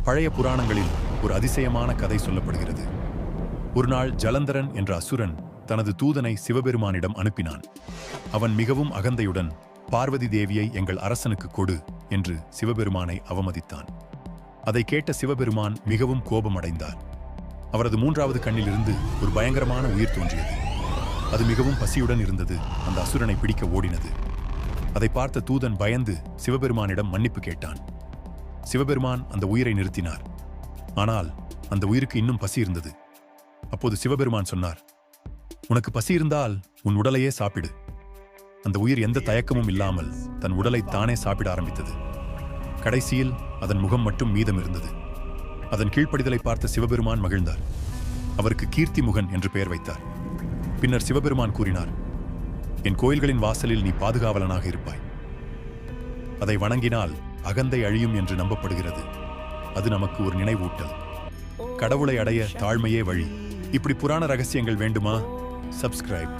பழைய புராணங்களில் ஒரு அதிசயமான கதை சொல்லப்படுகிறது. ஒரு நாள் ஜலந்தரன் என்ற அசுரன் தனது தூதனை சிவபெருமானிடம் அனுப்பினான். அவன் மிகவும் அகந்தையுடன் பார்வதி தேவியை எங்கள் அரசனுக்கு கொடு என்று சிவபெருமானை அவமதித்தான். அதை கேட்ட சிவபெருமான் மிகவும் கோபமடைந்தார். அவரது மூன்றாவது கண்ணிலிருந்து ஒரு பயங்கரமான உயிர் தோன்றியது. அது மிகவும் பசியுடன் இருந்தது. அந்த அசுரனை பிடிக்க ஓடினது. அதை பார்த்த தூதன் பயந்து சிவபெருமானிடம் மன்னிப்பு கேட்டான். சிவபெருமான் அந்த உயிரை நிறுத்தினார். ஆனால் அந்த உயிருக்கு இன்னும் பசி இருந்தது. அப்போது சிவபெருமான் சொன்னார், உனக்கு பசி இருந்தால் உன் உடலையே சாப்பிடு. அந்த உயிர் எந்த தயக்கமும் இல்லாமல் தன் உடலை தானே சாப்பிட ஆரம்பித்தது. கடைசியில் அதன் முகம் மட்டும் மீதம் இருந்தது. அதன் கீழ்ப்படிதலை பார்த்த சிவபெருமான் மகிழ்ந்தார். அவருக்கு கீர்த்தி முகன் என்று பெயர் வைத்தார். பின்னர் சிவபெருமான் கூறினார், என் கோயில்களின் வாசலில் நீ பாதுகாவலனாக இருப்பாய். அதை வணங்கினால் அகந்தை அழியும் என்று நம்பப்படுகிறது. அது நமக்கு ஒரு நினைவூட்டல். கடவுளை அடைய தாழ்மையே வழி. இப்படி புராண ரகசியங்கள் வேண்டுமா? சப்ஸ்கிரைப்.